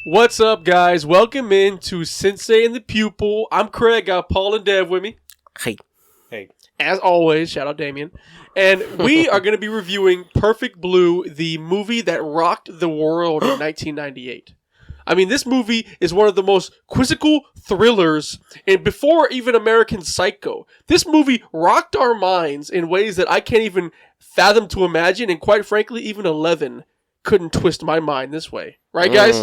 What's up, guys? Welcome in to Sensei and the Pupil. I'm Craig. Got Paul and Dev with me. Hey. As always, shout out Damien. And we are going to be reviewing Perfect Blue, the movie that rocked the world in 1998. I mean, this movie is one of the most quizzical thrillers, and before even American Psycho. This movie rocked our minds in ways that I can't even fathom to imagine, and quite frankly, even 11 couldn't twist my mind this way. Right, guys?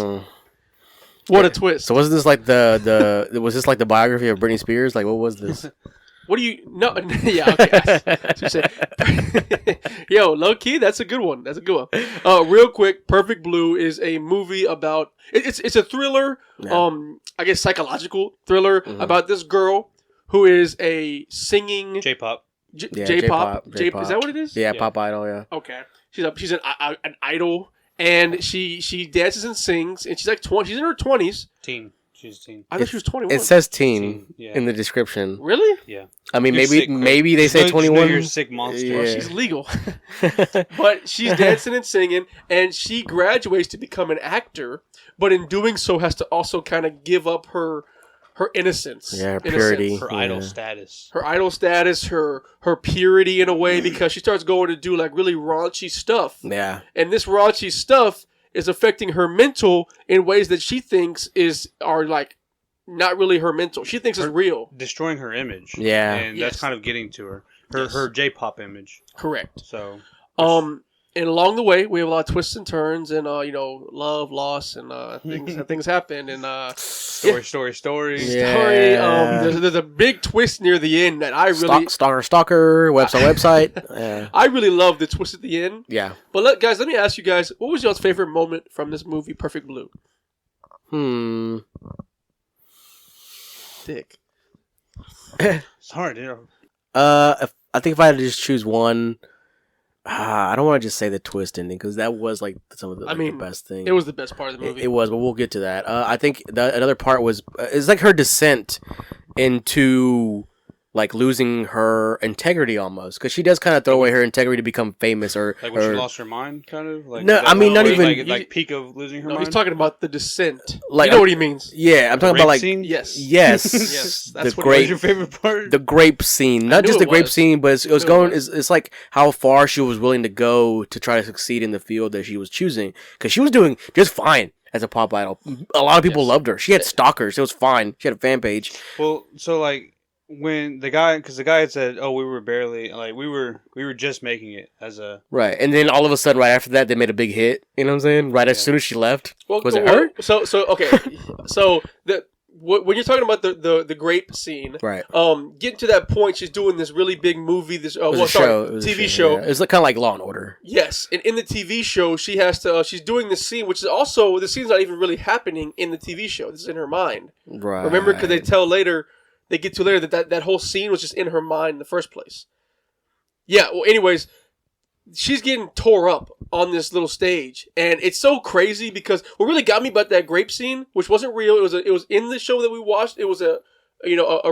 What a twist. So was this like was this like the biography of Britney Spears? Like, what was this? What do you... No, yeah, okay. Yo, low-key, that's a good one. Real quick, Perfect Blue is a movie about... It's a thriller, I guess psychological thriller about this girl who is a singing... J-pop. J-pop. Is that what it is? Yeah, pop idol, yeah. Okay. She's an idol, and she dances and sings, and she's like 20. She's in her 20s. Teen. She's a teen. I thought she was 21. It says teen Yeah. in the description. Really? Yeah. I mean, You're sick, maybe they say 21. You're a sick monster. Yeah. Well, she's legal. But she's dancing and singing, and she graduates to become an actor, but in doing so has to also kind of give up her innocence. Yeah, her purity. Her idol status. Her idol status, her purity in a way, because she starts going to do like really raunchy stuff. Yeah. And this raunchy stuff is affecting her mental in ways that she thinks are like not really her mental. She thinks it's real. Destroying her image. Yeah. And that's kind of getting to her. Her J-pop image. Correct. So. And along the way, we have a lot of twists and turns, and love, loss, and things happen, and Story. Yeah. There's a big twist near the end that I really stalker website. Yeah. I really love the twist at the end. Yeah. But let me ask you guys, what was y'all's favorite moment from this movie, Perfect Blue? Dick. It's hard, I think if I had to just choose one, I don't want to just say the twist ending because that was like some of the, the best thing. It was the best part of the movie. It was, but we'll get to that. I think another part was it's like her descent into like losing her integrity almost, because she does kind of throw away her integrity to become famous, or like when she lost her mind, kind of. Like, no, I mean not even like peak of losing her mind. He's talking about the descent. Like, you know what he means? Yeah, I'm talking about like scene? Yes. Yes. That's the what grape. What's your favorite part? The grape scene, not just the grape scene, but it was going. It's like how far she was willing to go to try to succeed in the field that she was choosing, because she was doing just fine as a pop idol. A lot of people loved her. She had stalkers. It was fine. She had a fan page. Well, so like when the guy had said, "Oh, we were barely like we were just making it as a right," and then all of a sudden, right after that, they made a big hit. You know what I'm saying? Right as soon as she left, was it her? So okay, so when you're talking about the grape scene, right? Getting to that point, she's doing this really big movie, TV show. Yeah. It's kind of like Law and Order. Yes, and in the TV show, she has to. She's doing this scene, which is also the scene's not even really happening in the TV show. This is in her mind. Right. Remember, because they get to later that whole scene was just in her mind in the first place. Yeah. Well, anyways, she's getting tore up on this little stage, and it's so crazy because what really got me about that grape scene, which wasn't real, it was in the show that we watched. It was a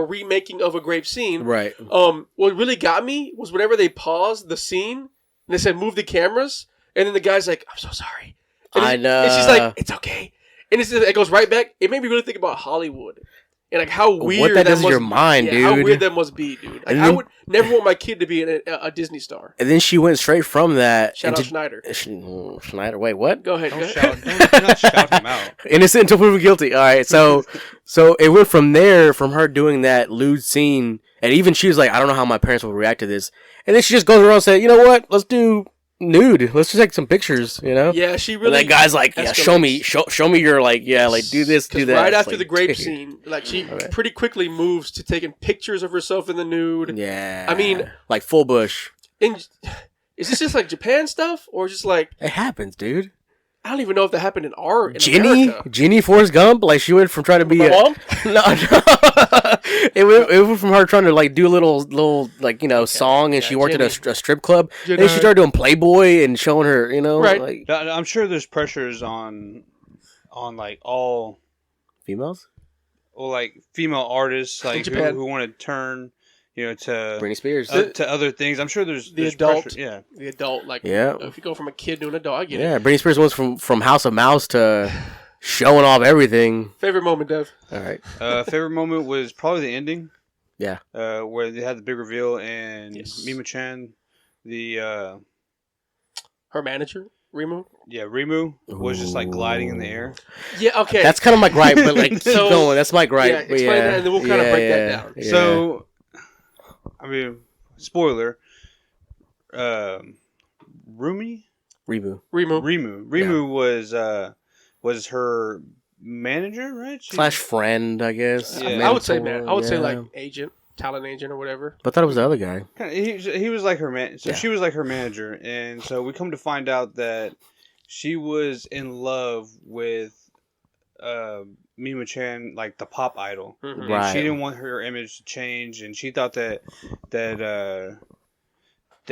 remaking of a grape scene. Right. What really got me was whenever they paused the scene and they said move the cameras, and then the guy's like, "I'm so sorry." I know. And she's like, "It's okay," and it goes right back. It made me really think about Hollywood. And like how weird what that does in your mind, dude. How weird that must be, dude. Like, I would never want my kid to be a Disney star. And then she went straight from that. Shout out Schneider. Schneider. Wait, what? Go ahead. Do not shout him out. Innocent until proven guilty. All right, so it went from there, from her doing that lewd scene, and even she was like, I don't know how my parents will react to this. And then she just goes around and said, you know what? Let's do nude. Let's just take some pictures, you know? Yeah, she really... And that guy's like, yeah, show me your, like, yeah, like, do this, do that. Right after like, the grape scene, like, she pretty quickly moves to taking pictures of herself in the nude. Yeah. I mean... Like, full bush. Is this just, like, Japan stuff? Or just, like... It happens, dude. I don't even know if that happened in America. Ginny Forrest Gump, like she went from trying to be mom? No. it went from her trying to like do a little like song, and she worked at a strip club. Then she started doing Playboy and showing her, right. Like, I'm sure there's pressures on like all females, or like female artists, like who want to turn. To Britney Spears, to other things. I'm sure there's adult, pressure. The adult, like yeah. If you go from a kid to an adult, I get it. Yeah, Britney Spears was from House of Mouse to showing off everything. Favorite moment, Dev? All right. Favorite moment was probably the ending. Yeah. Where they had the big reveal and Yes. Mima-chan, her manager, Rimu. Yeah, Rimu was just like gliding in the air. Yeah, okay. That's kind of my gripe, but like keep going. That's my gripe. Yeah, explain that, and then we'll kind of break that down. Yeah. So, I mean, spoiler. Rimu was her manager, right? Slash friend, I guess. Yeah. I would say man. I would say like agent, talent agent, or whatever. But I thought it was the other guy. He was like her man. So she was like her manager, and so we come to find out that she was in love with Mima-chan, like the pop idol. Mm-hmm. And Right. she didn't want her image to change, and she thought that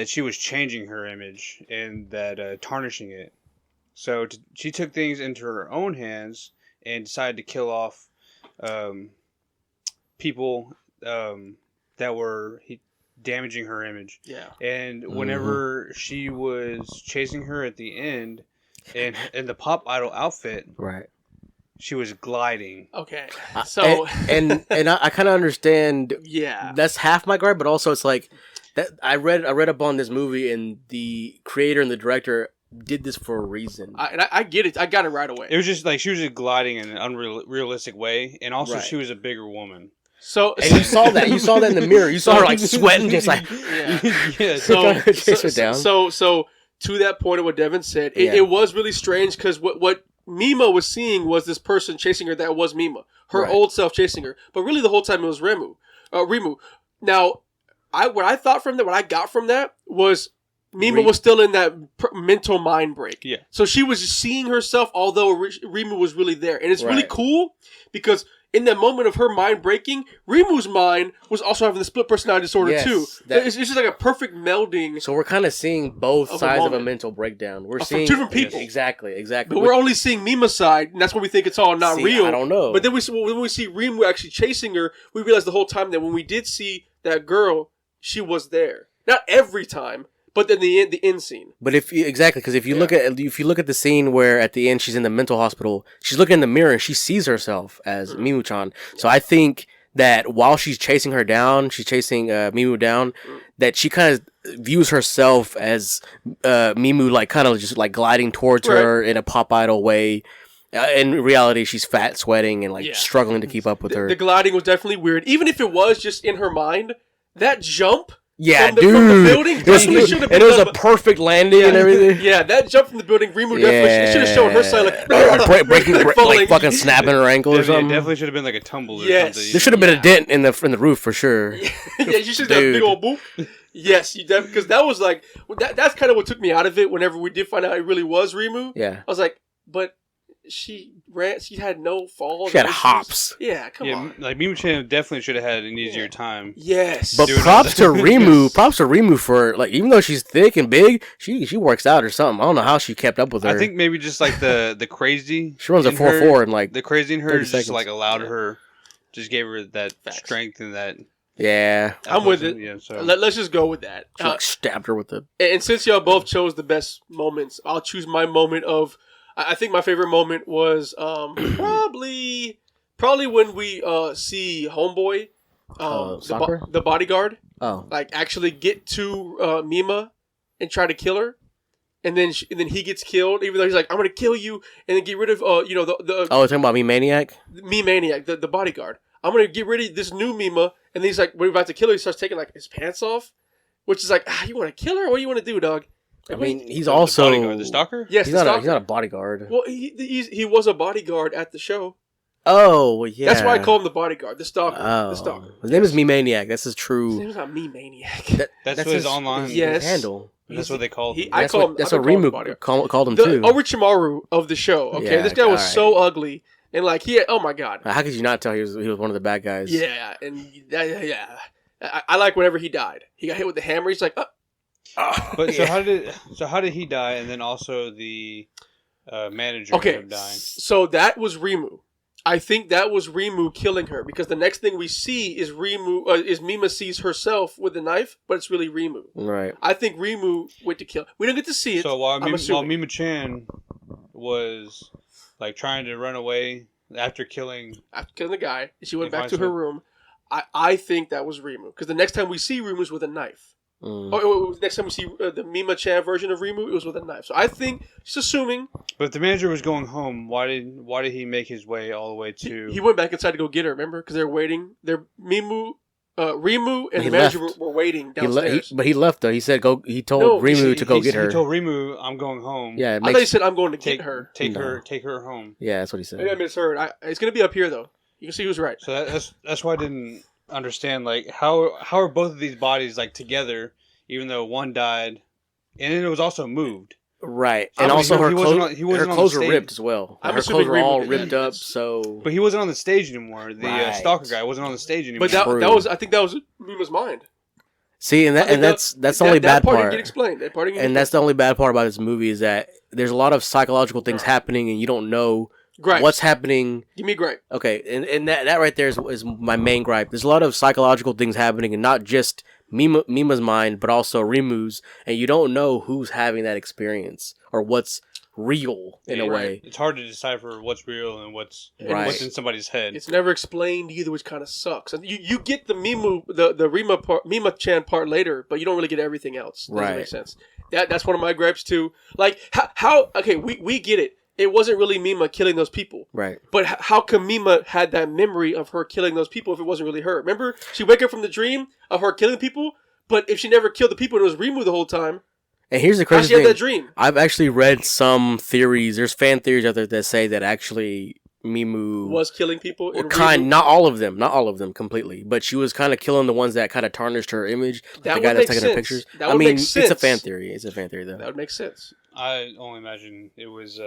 she was changing her image and that tarnishing it. So she took things into her own hands and decided to kill off people that were damaging her image. Yeah. And whenever she was chasing her at the end, and in the pop idol outfit, Right. she was gliding. Okay. So and I kind of understand. yeah. That's half my gripe, but also it's like that I read up on this movie, and the creator and the director did this for a reason. I get it. I got it right away. It was just like she was just gliding in an unrealistic way, and also Right. she was a bigger woman. So And you saw that. You saw that in the mirror. You saw her like sweating, just like yeah. Yeah. chase her down. So to that point of what Devin said, it was really strange because what Mima was seeing was this person chasing her that was Mima, her Right. old self chasing her, but really the whole time it was Rimu. Now, what I got from that was Mima was still in that mental mind break. Yeah. So she was seeing herself, although Rimu was really there, and it's really Right. cool because in that moment of her mind breaking, Rimu's mind was also having the split personality disorder Yes, too. that- It's just like a perfect melding. So we're kind of seeing both Of a sides of a moment. mental breakdown. We're From seeing different people. Exactly. But we're only seeing Mima's side, and that's when we think it's all not See, real. I don't know. But then when we see Rimu actually chasing her, we realize the whole time that when we did see that girl, she was there. Not every time, but then the end scene. But if you look at the scene where at the end she's in the mental hospital, she's looking in the mirror and she sees herself as Mimu-chan. So I think that while she's chasing her down, she's chasing Mimu down, that she kind of views herself as Mimu, like kind of just like gliding towards her in a pop idol way. In reality, she's fat, sweating, and like struggling to keep up with her. The gliding was definitely weird. Even if it was just in her mind, that jump. Yeah, from the dude. building definitely should have been. And it was a perfect landing and everything. Yeah, that jump from the building, Rimu definitely should have shown her side like breaking, like fucking snapping her ankle or something. Definitely should have been like a tumble or Yes. something. There should have been a dent in the roof for sure. Yeah, you should have done a big old boop. Yes, you definitely, because that was like that's kind of what took me out of it. Whenever we did find out it really was Rimu, Yeah. I was like, but she ran. She had no falls. She had no hops. Yeah, come on. Like Mima-chan definitely should have had an easier time. Yes, But Doing props to all that. Rimu. Props to Rimu for like, even though she's thick and big, she works out or something. I don't know how she kept up with her. I think maybe just like the crazy. she runs a in her- 4.4 and like The crazy in her 30 just seconds. like allowed her, just gave her that Facts. strength and that. yeah. I'm with it. Yeah, so Let's just go with that. She like stabbed her with the. And since y'all both chose the best moments, I'll choose my moment of. I think my favorite moment was probably when we see Homeboy, Soccer? the bodyguard, Oh. like actually get to Mima and try to kill her, and then he gets killed. Even though he's like, "I'm gonna kill you," and then get rid of Oh, talking about me, Maniac. me maniac, the bodyguard. I'm gonna get rid of this new Mima, and then he's like, when we're about to kill her, he starts taking like his pants off, which is like, you want to kill her? What do you want to do, dog? I Like, mean, he's the also bodyguard, the stalker. yes, He's the not stalker. a bodyguard. Well, he was a bodyguard at the show. Oh, yeah. That's why I call him the bodyguard, the stalker. Oh. The stalker. His name is Me Maniac. That's his His true. name's not me, maniac. That's what his online. Yes. handle. That's what they called. He- him. I That's call what, him- that's I've what been calling him Rimu bodyguard. called him The too. Orochimaru of the show. Okay, Yeah, this guy was alright. so ugly, and like he had, oh my god, How could you not tell he was one of the bad guys? yeah, and yeah. I like whenever he died. He got hit with the hammer. He's like, But so how did he die? And then also the manager okay, ended up dying. so that was Rimu. I think that was Rimu killing her because the next thing we see is is Mima sees herself with the knife, but it's really Rimu. Right. I think Rimu went to kill. We don't get to see it. So while I'm assuming. Mima-chan was like trying to run away after killing the guy. She went back to her room. I think that was Rimu because the next time we see Rimu is with a knife. Next time we see the Mima-chan version of Rimu, it was with a knife. So I think she's assuming. But if the manager was going home, why did he make his way all the way to? He went back inside to go get her. Remember, because they're waiting. Rimu and the manager were waiting downstairs. But he left though. He said He told Rimu to go get her. He told Rimu, "I'm going home." Yeah, I thought he said, "I'm going to get her." Take her home. Yeah, that's what he said. Maybe I misheard. It's going to be up here though. You can see who's right. So that's why I didn't understand. Like how are both of these bodies like together, even though one died, and then it was also moved. Right, and also her clothes were ripped as well. Her clothes were all ripped up. So, but he wasn't on the stage anymore. The stalker guy wasn't on the stage anymore. But that was, I think that was Mima's mind. See, that's the only bad part. Didn't get explained. That's the only bad part about this movie is that there's a lot of psychological things happening, and you don't know what's happening. Give me a gripe. Okay, and that right there is my main gripe. There's a lot of psychological things happening, and not just Mima's mind, but also Rimu's, and you don't know who's having that experience or what's real in a way. It's hard to decipher what's real and what's in somebody's head. It's never explained either, which kind of sucks. And you get the Mima-chan part later, but you don't really get everything else. Doesn't make sense. That's one of my gripes too. Like how okay, we get it. It wasn't really Mima killing those people. Right. But how come Mima had that memory of her killing those people if it wasn't really her? Remember? She wake up from the dream of her killing people, but if she never killed the people and it was Rimu the whole time, and here's the crazy thing. Had that dream? I've actually read some theories. There's fan theories out there that say that actually Mimu was killing people. Not all of them completely, but she was kind of killing the ones that kind of tarnished her image. That the guy that's taking her pictures. That would make sense. It's a fan theory. It's a fan theory though. That would make sense. I only imagine it was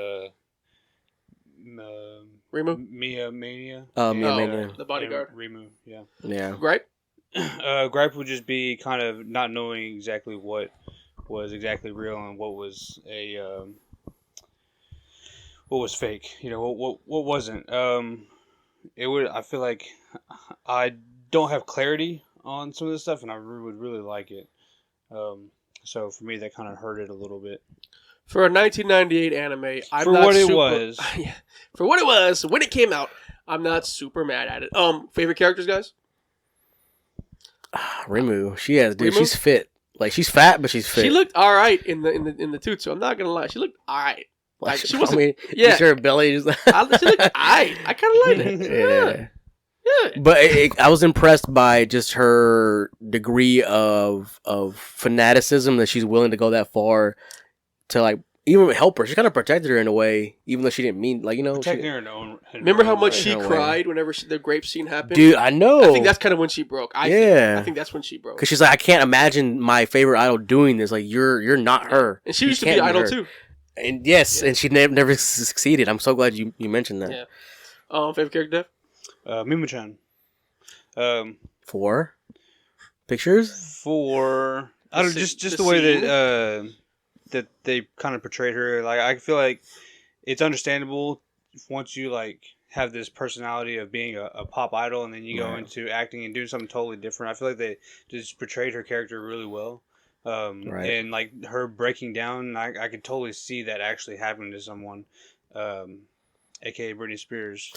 Rimu? Mia Mania. Mia Mania. The bodyguard. Rimu, yeah. Yeah. Gripe? Gripe would just be kind of not knowing exactly what was exactly real and what was fake. You know, what wasn't. I feel like I don't have clarity on some of this stuff, and I would really like it. So for me, that kind of hurt it a little bit. For a 1998 anime, for what it was, when it came out, I'm not super mad at it. Favorite characters, guys? Rimu, she's fit. Like she's fat, but she's fit. She looked all right in the tutu. I'm not gonna lie, she looked all right. Like she wasn't. Yeah, her belly. Just she looked all right. I kind of liked it. Yeah. But I was impressed by just her degree of fanaticism that she's willing to go that far to like even help her. She kind of protected her in a way, even though she didn't mean protecting her in her own. Remember how much she cried whenever the grape scene happened? Dude, I know. I think that's kind of when she broke. I think that's when she broke. Because she's like, I can't imagine my favorite idol doing this. Like you're not her. And she used to be idol too. And yes, and she never succeeded. I'm so glad you mentioned that. Yeah. Favorite character, Dev? Mima-chan. For pictures? For I don't just the way that they kind of portrayed her. Like I feel like it's understandable once you like have this personality of being a pop idol, and then you go into acting and doing something totally different. I feel like they just portrayed her character really well. And like her breaking down, I could totally see that actually happening to someone, aka Britney Spears.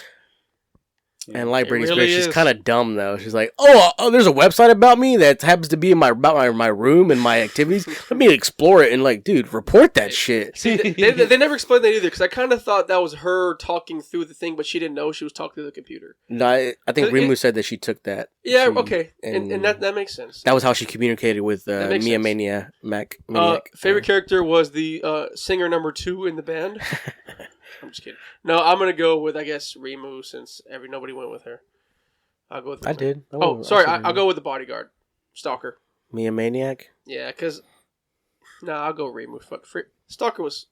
Yeah. And like Britney Spears, she's kind of dumb though. She's like, oh, there's a website about me that happens to be in my room and my activities. Let me explore it. And like, dude, report that shit. See, they never explained that either because I kind of thought that was her talking through the thing, but she didn't know she was talking through the computer. No, I think Rimu said that she took that. Yeah, okay, and that makes sense. That was how she communicated with Mia Maniac. Favorite character was the singer number 2 in the band. I'm just kidding. No, I'm gonna go with I guess Rimu since nobody went with her. I'll go with. Rimu. I did. I'll go with the bodyguard, Stalker. Mia Maniac. Yeah, because I'll go Rimu. Stalker was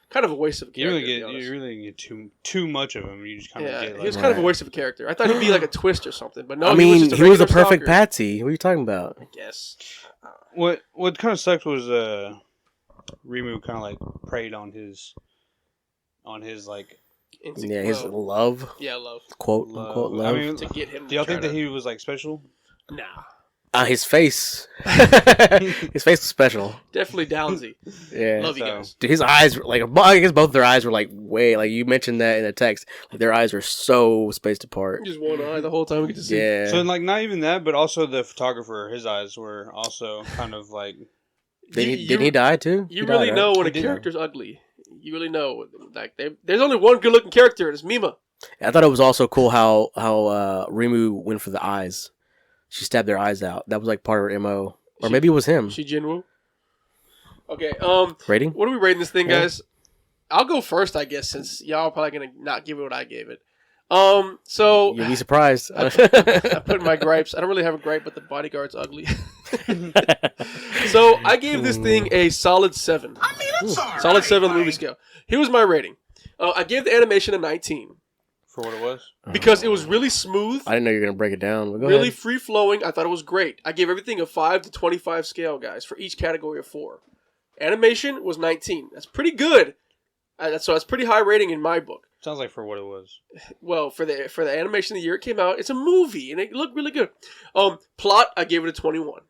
kind of a waste of a character. You really get too much of him. You just kind of get. He was kind of a waste of a character. I thought he'd be like a twist or something, but no. I mean, he was the perfect patsy. What are you talking about? I guess. What kind of sucked was Rimu kind of like preyed on his like his love. Yeah, love. Quote unquote love. I mean, to get him. Do y'all think that he was like special? Nah. His face. His face was special. Definitely Downsy. Yeah. Love you guys. Dude, his eyes, like, I guess both their eyes were like way, like you mentioned that in the text. Like their eyes are so spaced apart. Just one eye the whole time we get to see. Yeah. So like not even that, but also the photographer, his eyes were also kind of like. Did he die too? You really know when a character's ugly. You really know. Like there's only one good looking character, and it's Mima. I thought it was also cool how Rimu went for the eyes. She stabbed their eyes out. That was like part of her MO. Or maybe it was him. She Jinwoo. Okay, rating? What are we rating this thing, guys? I'll go first, I guess, since y'all are probably gonna not give it what I gave it. So you'll be surprised. I put my gripes. I don't really have a gripe, but the bodyguard's ugly. So I gave this thing a solid 7. I mean, I'm sorry. Solid 7 on the movie scale. Here was my rating. I gave the animation a 19. For what it was? Because it was really smooth. I didn't know you were going to break it down. But go really ahead. free-flowing. I thought it was great. I gave everything a 5 to 25 scale, guys, for each category of 4. Animation was 19. That's pretty good. So that's pretty high rating in my book. Sounds like for what it was. Well, for the animation of the year it came out, it's a movie, and it looked really good. Plot, I gave it a 21.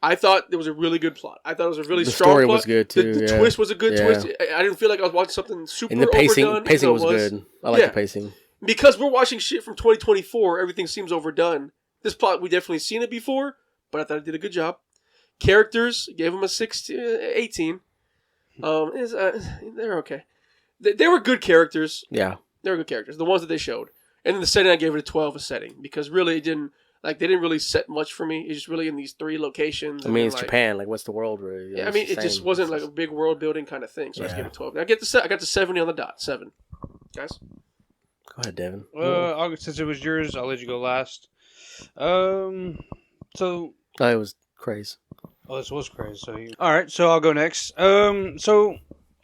I thought there was a really good plot. I thought it was a really strong plot. The story was good, too. The twist was a good twist. I didn't feel like I was watching something super overdone. And the pacing was good. I like the pacing. Because we're watching shit from 2024, everything seems overdone. This plot, we definitely seen it before, but I thought it did a good job. Characters, gave them a 18. They're okay. They were good characters. Yeah. They were good characters. The ones that they showed. And then the setting, I gave it a 12 a setting. Because really, they didn't really set much for me. It's just really in these 3 locations. I mean, it's Japan. Like, what's the world really? Yeah, I mean, it just wasn't like a big world building kind of thing. So I just gave it 12. I got the 70 on the dot. 7. Guys? Go ahead, Devin. Since it was yours, I'll let you go last. It was crazy. Oh, this was crazy. All right, so I'll go next. So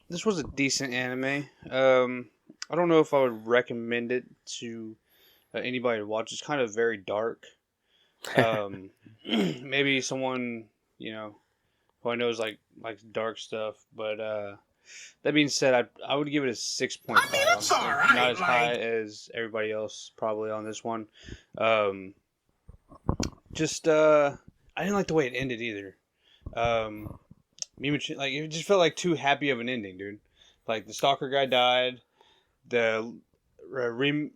this was a decent anime. I don't know if I would recommend it to anybody to watch. It's kind of very dark. Maybe someone who I know is like dark stuff. But that being said, I would give it a 6.5. I mean, it's all right. Not as high as everybody else probably on this one. I didn't like the way it ended either. It just felt like too happy of an ending, dude. Like the stalker guy died, the Rimu.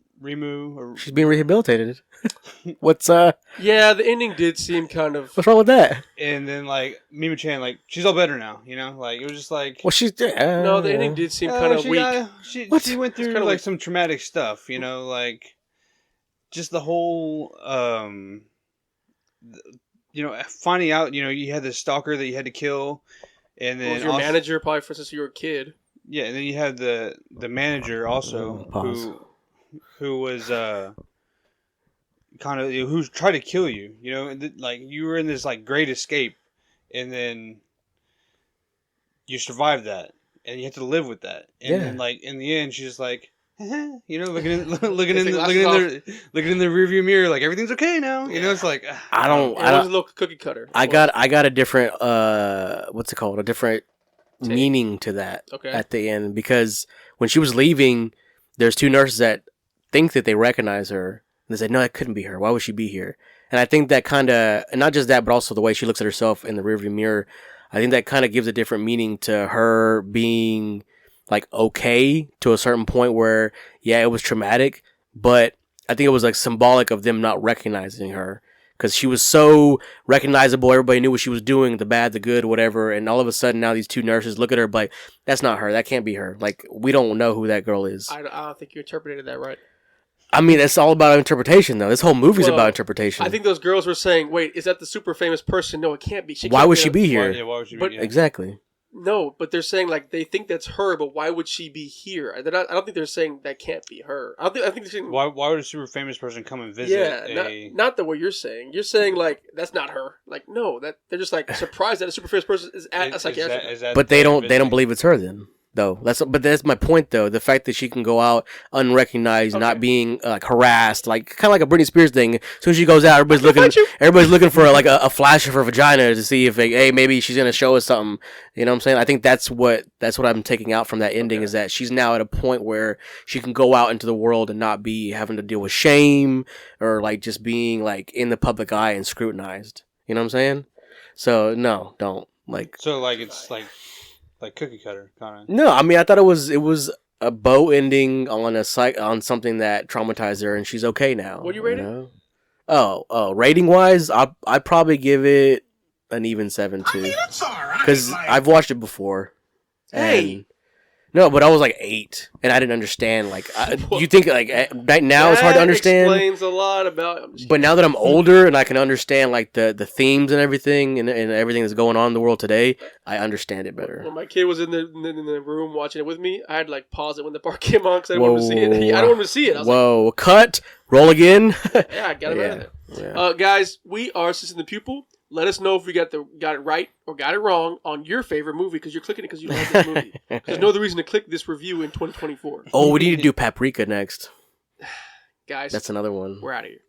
She's being rehabilitated. What's Yeah, the ending did seem kind of. What's wrong with that? And then like Mima-chan, like she's all better now. Like it was just like. Well, she's no, the ending did seem kind of weak. She went through like some traumatic stuff. Like just the whole. Finding out, you had this stalker that you had to kill, and then was your manager probably since you were a kid. Yeah, and then you had the manager also who was kind of who tried to kill you. Like you were in this like great escape, and then you survived that, and you had to live with that. And then like in the end, she's like. Looking in the rearview mirror, like everything's okay now. It's like it was a little cookie cutter. I got a different what's it called? A different meaning to that at the end, because when she was leaving, there's 2 nurses that think that they recognize her. And they said, "No, that couldn't be her. Why would she be here?" And I think that kind of, and not just that, but also the way she looks at herself in the rearview mirror. I think that kind of gives a different meaning to her being. Like okay to a certain point where it was traumatic, but I think it was like symbolic of them not recognizing her because she was so recognizable. Everybody knew what she was doing, the bad, the good, whatever. And all of a sudden now these 2 nurses look at her like, that's not her. That can't be her. Like we don't know who that girl is. I don't think you interpreted that right. I mean, it's all about interpretation though. This whole movie's about interpretation. I think those girls were saying, wait, is that the super famous person? No, it can't be. Why would she be here? Why would she be here? Exactly. No, but they're saying like they think that's her, but why would she be here? I don't think they're saying that can't be her. I think they're saying why would a super famous person come and visit? Yeah, not the way you're saying. You're saying like that's not her. Like no, that they're just like surprised that a super famous person is at a psychiatric. But they don't believe it's her then. though. That's my point though. The fact that she can go out unrecognized, not being harassed, like kind of like a Britney Spears thing. As soon as she goes out, everybody's looking for like a flash of her vagina to see if hey, maybe she's gonna show us something. You know what I'm saying? I think that's what I'm taking out from that ending is that she's now at a point where she can go out into the world and not be having to deal with shame or like just being like in the public eye and scrutinized. You know what I'm saying? So no, don't like. So like it's like cookie cutter kind of. No, I mean I thought it was a bow ending on on something that traumatized her, and she's okay now. What do you rate it? Know? Oh, rating wise, I'd probably give it an even 7 too. I mean, it's alright. Because I've watched it before. Hey. No, but I was like 8, and I didn't understand. Like, you think like right now it's hard to understand. Explains a lot about. But now that I'm older and I can understand like the themes and everything and everything that's going on in the world today, I understand it better. When my kid was in the room watching it with me, I had to like pause it when the part came on because I didn't want to see it. I don't want to see it. I was like, cut, roll again. Yeah, I got it right there. Yeah. Guys, we are Assisting the Pupil. Let us know if we got it right or got it wrong on your favorite movie because you're clicking it because you love this movie. There's no other reason to click this review in 2024. Oh, we need to do Paprika next. Guys, that's another one. We're out of here.